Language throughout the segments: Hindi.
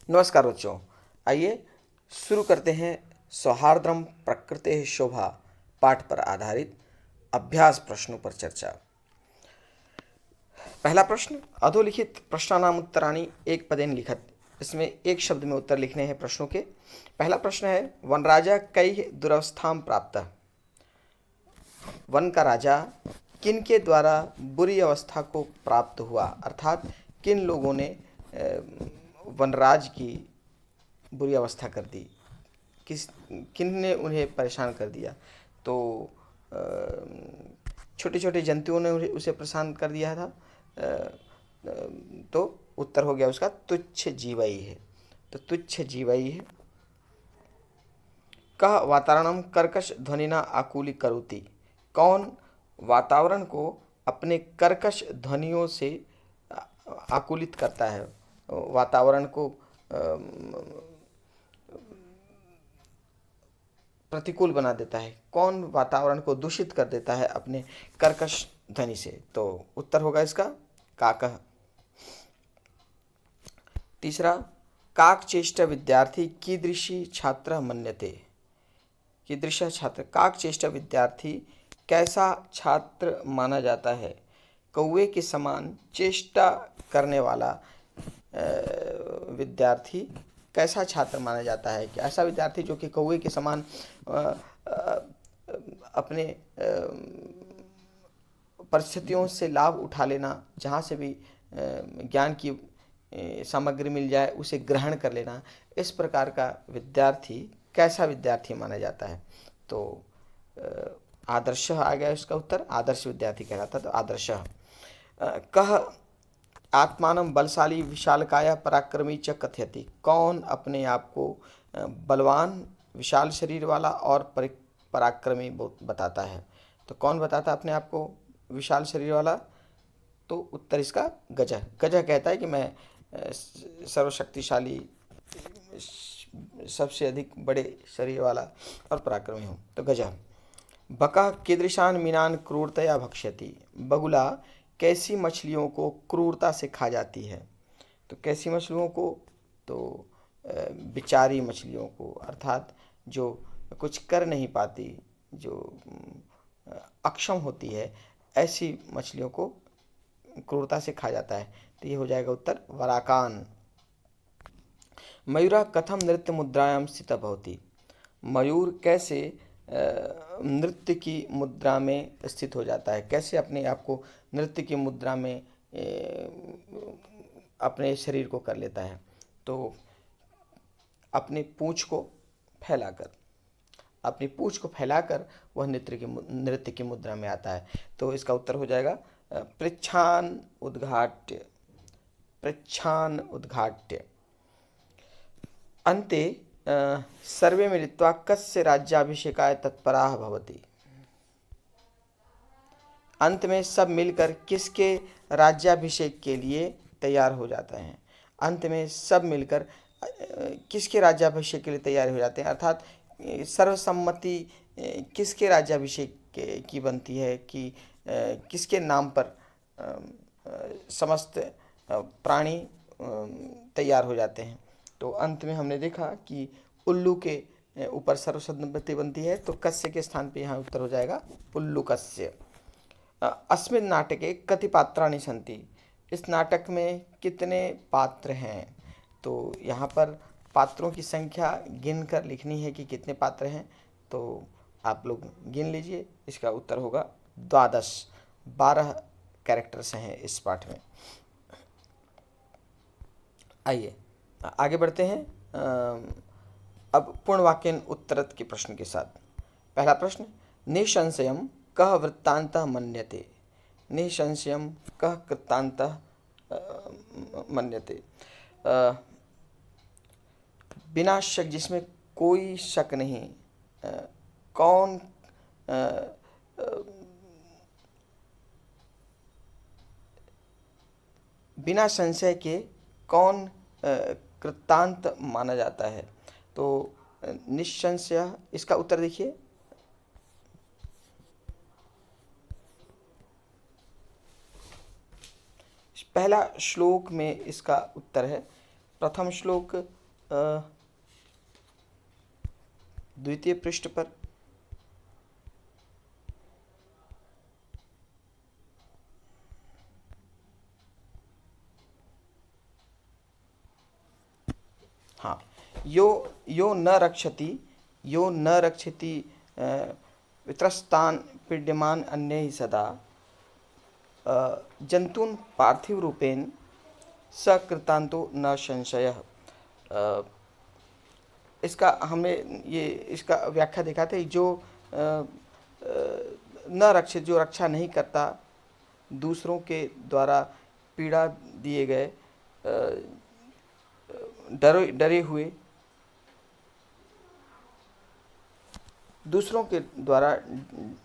नमस्कार बच्चों, आइए शुरू करते हैं सौहार्द्रम प्रकृते शोभा पाठ पर आधारित अभ्यास प्रश्नों पर चर्चा। पहला प्रश्न, अधोलिखित प्रश्नानाम उत्तराणि एक पदेन लिखत। इसमें एक शब्द में उत्तर लिखने हैं प्रश्नों के। पहला प्रश्न है, वन राजा कई दुरवस्थाम प्राप्त। वन का राजा किन के द्वारा बुरी अवस्था को प्राप्त हुआ, अर्थात किन लोगों ने वनराज की बुरी अवस्था कर दी, किन ने उन्हें परेशान कर दिया। तो छोटे छोटे जंतुओं ने उसे परेशान कर दिया था। तो उत्तर हो गया उसका तुच्छ जीवई है। तो तुच्छ जीवई है। कह वातावरणम कर्कश ध्वनिना आकुली करोति। कौन वातावरण को अपने कर्कश ध्वनियों से आकुलित करता है, वातावरण को प्रतिकूल बना देता है। कौन वातावरण को दूषित कर देता है अपने कर्कश ध्वनि से। तो उत्तर होगा इसका काकः। तीसरा, काकचेष्ट विद्यार्थी कीदृशी छात्र मन्यते। कीदृश छात्र, काकचेष्ट विद्यार्थी कैसा छात्र माना जाता है। कौवे के समान चेष्टा करने वाला विद्यार्थी कैसा छात्र माना जाता है। कि ऐसा विद्यार्थी जो कि कौवे के समान अपने परिस्थितियों से लाभ उठा लेना, जहाँ से भी ज्ञान की सामग्री मिल जाए उसे ग्रहण कर लेना, इस प्रकार का विद्यार्थी कैसा विद्यार्थी माना जाता है। तो आदर्श आ गया इसका उत्तर, आदर्श विद्यार्थी कहलाता। तो आदर्श। कह आत्मानं बलशाली विशालकाय पराक्रमी च कथयति। कौन अपने आप को बलवान, विशाल शरीर वाला और पराक्रमी बताता है। तो कौन बताता अपने आप को विशाल शरीर वाला। तो उत्तर इसका गजह। गजह कहता है कि मैं सर्वशक्तिशाली, सबसे अधिक बड़े शरीर वाला और पराक्रमी हूँ। तो गजह। बका कीदृशान मीनान क्रूरतया भक्ष्यति। बगुला कैसी मछलियों को क्रूरता से खा जाती है। तो कैसी मछलियों को, तो बेचारी मछलियों को, अर्थात जो कुछ कर नहीं पाती, जो अक्षम होती है, ऐसी मछलियों को क्रूरता से खा जाता है। तो ये हो जाएगा उत्तर वराकान। मयूरा कथम नृत्य मुद्रायां स्थितः भवति। मयूर कैसे नृत्य की मुद्रा में स्थित हो जाता है, कैसे अपने आप को नृत्य की मुद्रा में अपने शरीर को कर लेता है। तो अपनी पूँछ को फैलाकर, अपनी पूँछ को फैलाकर वह नृत्य की मुद्रा में आता है। तो इसका उत्तर हो जाएगा पृच्छान उद्घाट्य। पृच्छान उद्घाट्य। अन्ते सर्वे मिलित्वा कस्य राज्याभिषेकाय तत्पराः भवति। अंत में सब मिलकर किसके राज्याभिषेक के लिए तैयार हो जाते हैं। अंत में सब मिलकर किसके राज्याभिषेक के लिए तैयार हो जाते हैं, अर्थात सर्वसम्मति किसके राज्याभिषेक की बनती है, कि किसके नाम पर समस्त प्राणी तैयार हो जाते हैं। तो अंत में हमने देखा कि उल्लू के ऊपर सर्वसम्मति बनती है। तो कस्य के स्थान पे यहाँ उत्तर हो जाएगा उल्लू कस्य। अस्मिन् नाटके कति पात्राणि सन्ति। इस नाटक में कितने पात्र हैं। तो यहाँ पर पात्रों की संख्या गिनकर लिखनी है कि कितने पात्र हैं। तो आप लोग गिन लीजिए, इसका उत्तर होगा 12। 12 कैरेक्टर्स हैं इस पाठ में। आइए आगे बढ़ते हैं अब पूर्ण वाक्यन उत्तरत के प्रश्न के साथ। पहला प्रश्न, निसंशयम कह वृत्तान्तः मन्यते। निसंशयम कह कृत्तान्तः मन्यते। बिना शक, जिसमें कोई शक नहीं, कौन बिना संशय के कौन कृतांत माना जाता है। तो निसंशय, इसका उत्तर देखिए पहला श्लोक में इसका उत्तर है प्रथम श्लोक द्वितीय पृष्ठ पर। हाँ, यो यो न रक्षति, यो न रक्षति वित्रस्तान पीड्यमान अन्यैः सदा जंतून पार्थिव रूपेण सकृतांतो न संशयः। इसका हमने ये इसका व्याख्या देखा था। जो न रक्षित, जो रक्षा नहीं करता, दूसरों के द्वारा पीड़ा दिए गए, डरे हुए, दूसरों के द्वारा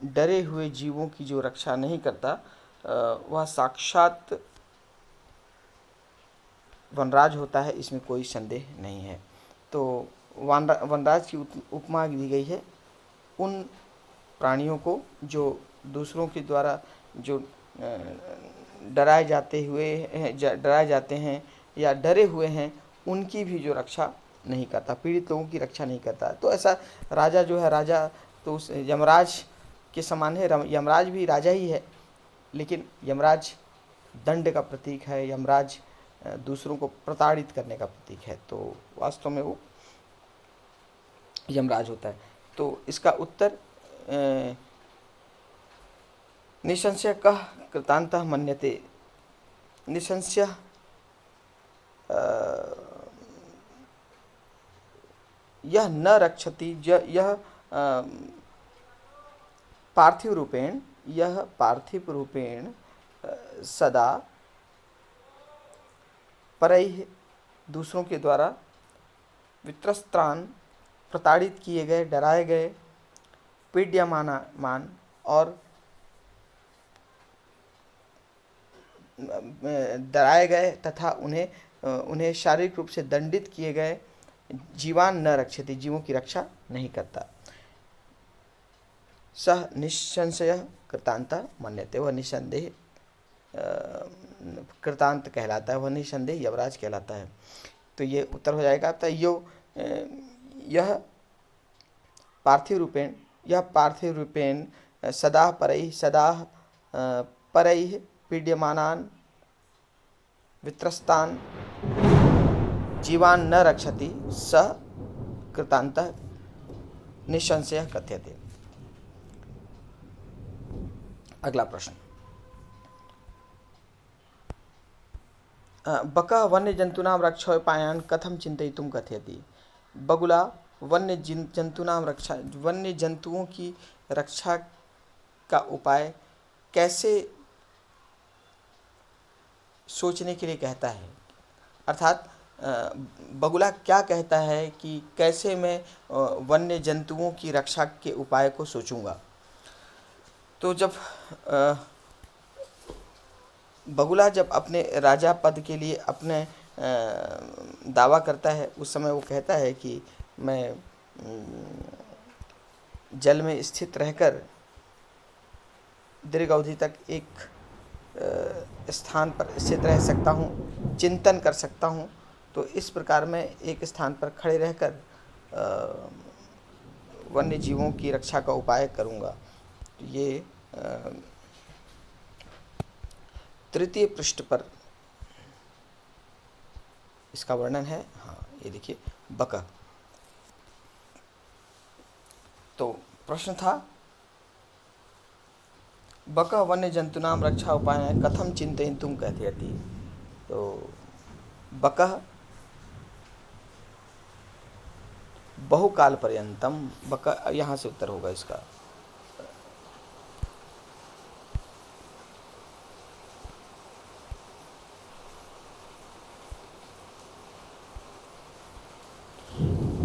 डरे हुए जीवों की जो रक्षा नहीं करता, वह साक्षात वनराज होता है, इसमें कोई संदेह नहीं है। तो वनराज की उपमा दी गई है उन प्राणियों को जो दूसरों के द्वारा जो डराए जाते हैं या डरे हुए हैं, उनकी भी जो रक्षा नहीं करता, पीड़ित लोगों की रक्षा नहीं करता। तो ऐसा राजा जो है, राजा तो उस यमराज के समान है। यमराज भी राजा ही है, लेकिन यमराज दंड का प्रतीक है, यमराज दूसरों को प्रताड़ित करने का प्रतीक है। तो वास्तव में वो यमराज होता है। तो इसका उत्तर निसंशय कः कृतान्तः मन्यते। निसंशय यह न रक्षति, यह पार्थिव रूपेण सदा परैः, दूसरों के द्वारा वित्रस्त्रान, प्रताड़ित किए गए, डराए गए, पीड्यमान और डराए गए तथा उन्हें शारीरिक रूप से दंडित किए गए जीवान न रक्षति, जीवों की रक्षा नहीं करता। सह निसंशय कृतांत मन्यते, वह निसंदेह कृतांत कहलाता है, वह निसंदेह यमराज कहलाता है। तो ये उत्तर हो जाएगा। तो यह पार्थिव रूपेण सदा परैः पीड्यमानान वित्रस्तान जीवान न रक्षति, स कृतांतः निसंशयः कथ्यते। अगला प्रश्न। बकः वन्य जंतूनां रक्षोपायान् कथं चिन्तयितुं कथयति। बगुला वन्य जंतुओं की रक्षा का उपाय कैसे सोचने के लिए कहता है। अर्थात बगुला क्या कहता है कि कैसे मैं वन्य जंतुओं की रक्षा के उपाय को सोचूंगा। तो जब बगुला जब अपने राजा पद के लिए अपने दावा करता है, उस समय वो कहता है कि मैं जल में स्थित रहकर दीर्घ अवधि तक एक स्थान पर स्थित रह सकता हूँ, चिंतन कर सकता हूँ। तो इस प्रकार मैं एक स्थान पर खड़े रहकर वन्य जीवों की रक्षा का उपाय करूँगा। ये तृतीय पृष्ठ पर इसका वर्णन है। हाँ, ये देखिए बकः। तो प्रश्न था बकः वन्य जंतूनां रक्षा उपाय कथम चिन्तयितुं कथयति। तो बकः बहुकाल पर्यंतम, बकः यहाँ से उत्तर होगा इसका।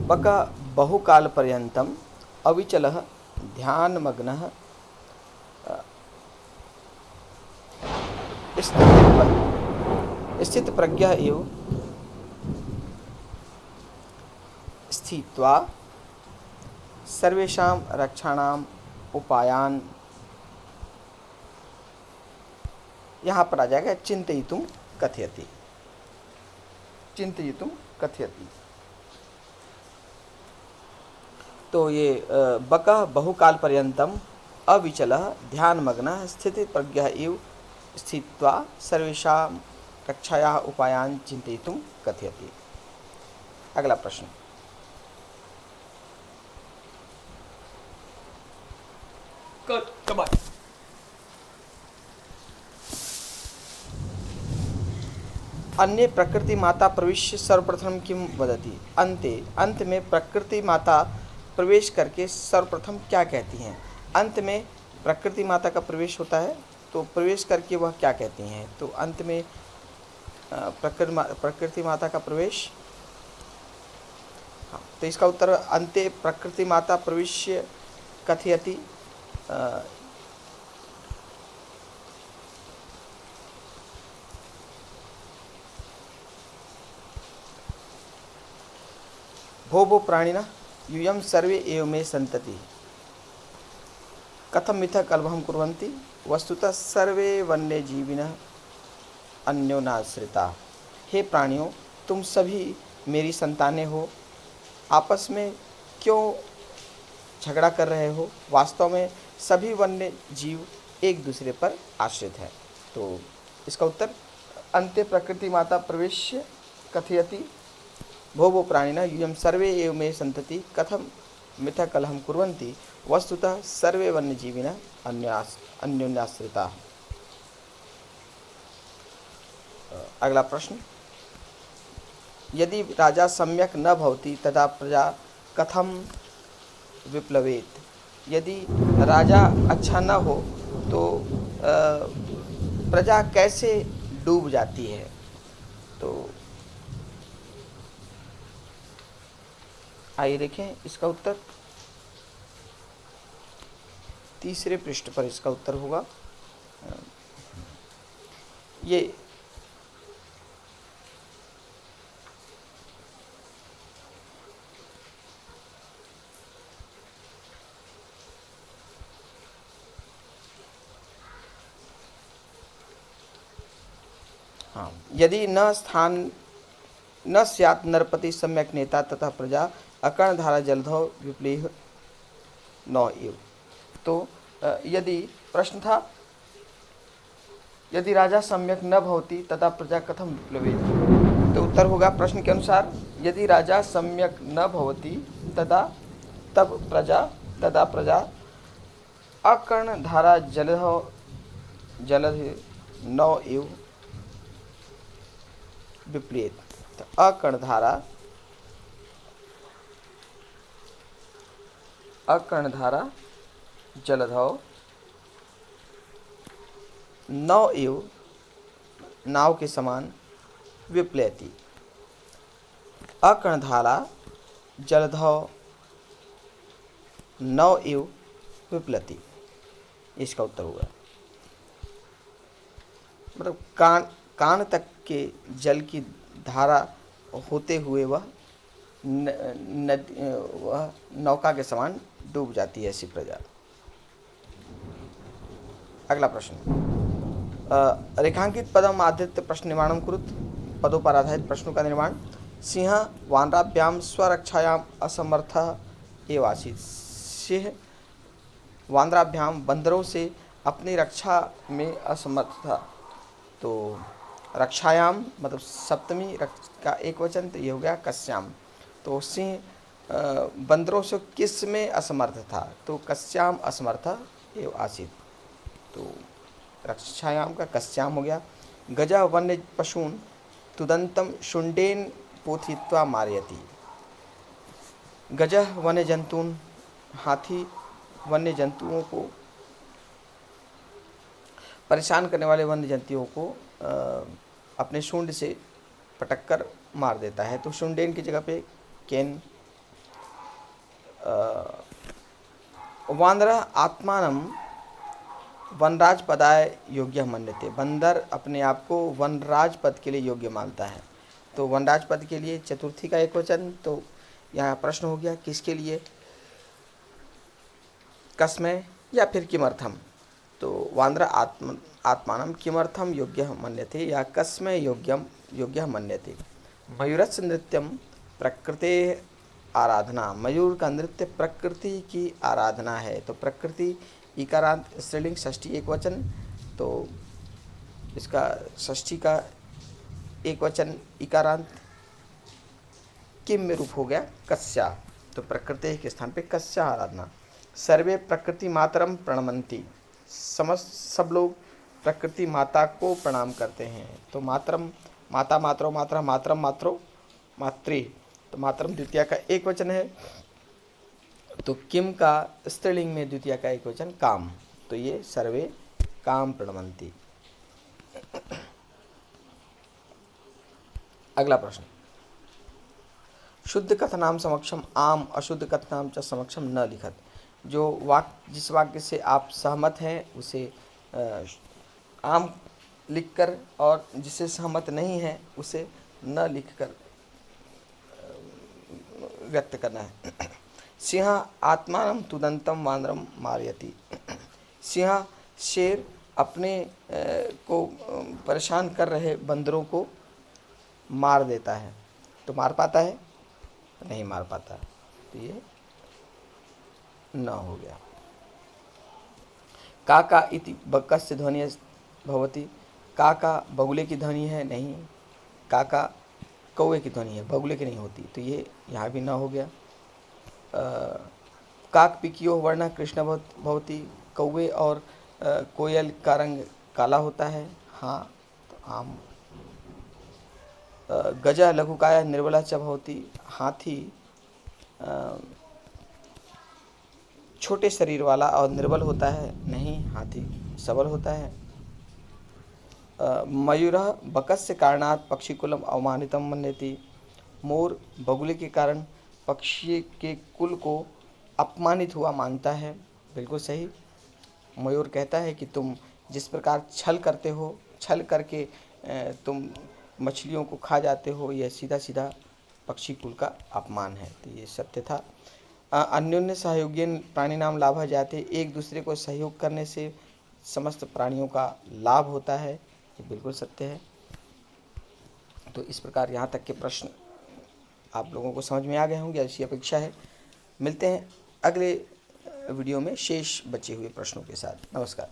बकः बहुकाल पर्यंतम अविचलः ध्यानमग्नः स्थित प्रज्ञः एव स्थित्वा सर्वेषां रक्षाणाम उपायान, यहाँ पर आ जाएगा चिन्तयितुं कथयति। चिंतयितुं कथयति। तो ये बकः बहुकाल पर्यन्तम् अविचलः ध्यानमग्नः स्थितप्रज्ञः इव स्थित्वा सर्वेषां रक्षायाः उपायान् चिन्तयितुं कथयति। अगला प्रश्न, अन्ये प्रकृति माता प्रविश्य सर्वप्रथम किम वदति। अंत में प्रकृति माता प्रवेश करके सर्वप्रथम क्या कहती हैं। अंत में प्रकृति माता का प्रवेश होता है, तो प्रवेश करके वह क्या कहती हैं। तो अंत में प्रकृति माता का प्रवेश, हाँ, तो इसका उत्तर अंते प्रकृति माता प्रविश्य कथयति। भो प्राणिनः यूयं सर्वे एव मे सन्तति कथम मिथ्या कलभं कुर्वन्ति वस्तुतः सर्वे वन्यजीविनः अन्योनाश्रिता। हे प्राणियों, तुम सभी मेरी संतानें हो, आपस में क्यों झगड़ा कर रहे हो। वास्तव में सभी वन्य जीव एक दूसरे पर आश्रित है। तो इसका उत्तर अन्ते प्रकृति माता प्रवेश्य कथयति भो प्राणिनः यूयं सर्वे एव मे सन्तति कथम मिथ्या कलहं कुर्वन्ति वस्तुतः सर्वे वन्यजीविनः अन्योन्याश्रिताः। अगला प्रश्न, यदि राजा सम्यक न भवति तदा प्रजा कथम विप्लवेत। यदि राजा अच्छा न हो तो प्रजा कैसे डूब जाती है। तो आइए देखें इसका उत्तर, तीसरे पृष्ठ पर इसका उत्तर होगा। ये हाँ, यदि न स्यात् नरपति सम्यक नेता तथा प्रजा अकर्णधारा जलधौ विप्लीह न एव। तो यदि प्रश्न था, यदि राजा सम्यक न भवति तथा प्रजा कथम विप्लवेत। तो उत्तर होगा प्रश्न के अनुसार, यदि राजा सम्यक न भवति तदा प्रजा अकर्णधारा जलध न एव विप्लीत। तो अकर्णधारा जलधौ नौ एव नाव के समान विप्लयति। अकर्णधारा जलधौ नौ एव विप्लति। इसका उत्तर होगा, मतलब कान तक के जल की धारा होते हुए वह नौका के समान डूब जाती है ऐसी प्रजा। अगला प्रश्न, रेखांकित पदम आधृत्य प्रश्न निर्माणम कुरुत। पदों पर आधारित प्रश्नों का निर्माण। सिंह वानराभ्याम स्वरक्षायाम असमर्थः एव आसीत्। सिंह वानराभ्याम बंदरों से अपनी रक्षा में असमर्थ था। तो रक्षायाम मतलब सप्तमी का एक वचन, तो ये हो गया कस्याम। तो सिंह बंदरों से किस में असमर्थ था। तो कस्याम असमर्थ एव आसीत्। तो रक्षायाम का कस्याम हो गया। गजः वन्य पशून् तुदंतम शुंडेन पोथित्वा मारयति। गजः वन्य जंतून, हाथी वन्य जंतुओं को परेशान करने वाले वन्य जंतुओं को अपने शुंड से पटक कर मार देता है। तो शुंडेन की जगह पे केन। वानरः आत्मानं वनराज पदाय योग्य मन्यते। बंदर अपने आप को वनराज पद के लिए योग्य मानता है। तो वनराज पद के लिए चतुर्थी का एक वचन। तो यहाँ प्रश्न हो गया किसके लिए, कस्मै या फिर किमर्थम। तो वानर आत्मानं किमर्थम योग्य मन्यते या कस्मै योग्य मन्यते। मयूरस्य नृत्यम प्रकृति आराधना। मयूर का नृत्य प्रकृति की आराधना है। तो प्रकृति इकारांत स्त्रीलिंग षष्ठी एक वचन, तो इसका षष्ठी का एक वचन इकारांत किम में रूप हो गया कस्या। तो प्रकृति के स्थान पे कस्या आराधना। सर्वे प्रकृति मातरम प्रणमंती। सब लोग प्रकृति माता को प्रणाम करते हैं। तो मातरम माता मात्रो मात्रा मातरम मात्रो मातृ। तो मातरम द्वितीय का एक वचन है, तो किम का स्त्रीलिंग में द्वितीय का एक वचन काम। तो ये सर्वे काम प्रणमंती। अगला प्रश्न, शुद्ध कथनाम समक्षम आम अशुद्ध कथनाम च समक्षम न लिखत। जो वाक्य जिस वाक्य से आप सहमत हैं उसे आम लिखकर और जिससे सहमत नहीं है उसे न लिखकर व्यक्त करना है। सिंह आत्मानं तुदंतम वानरम मारयति। सिंह शेर अपने को परेशान कर रहे बंदरों को मार देता है। तो मार पाता है? नहीं मार पाता। तो ये न हो गया। काका इति बकस्य ध्वनि भवति। काका बगुले की ध्वनि है? नहीं। काका कौवे की ध्वनि है, बगुले की नहीं होती। तो ये यहाँ भी न हो गया। काक पिकियो वर्ण कृष्ण भवति। कौवे और कोयल का रंग काला होता है। हाँ, तो आम। गजा लघुकाय निर्बला च भवति। हाथी छोटे शरीर वाला और निर्बल होता है। नहीं, हाथी सबल होता है। मयूरः बकस्य कारणात् पक्षीकुलम अवमानितम मन्यति। मोर बगुले के कारण पक्षी के कुल को अपमानित हुआ मानता है। बिल्कुल सही। मयूर कहता है कि तुम जिस प्रकार छल करते हो, छल करके तुम मछलियों को खा जाते हो, यह सीधा सीधा पक्षी कुल का अपमान है। तो ये सत्य था। अन्योन्य सहयोगी प्राणी नाम लाभ जाते। एक दूसरे को सहयोग करने से समस्त प्राणियों का लाभ होता है। ये बिल्कुल सत्य है। तो इस प्रकार यहाँ तक के प्रश्न आप लोगों को समझ में आ गए होंगे, ऐसी अपेक्षा है। मिलते हैं अगले वीडियो में शेष बचे हुए प्रश्नों के साथ। नमस्कार।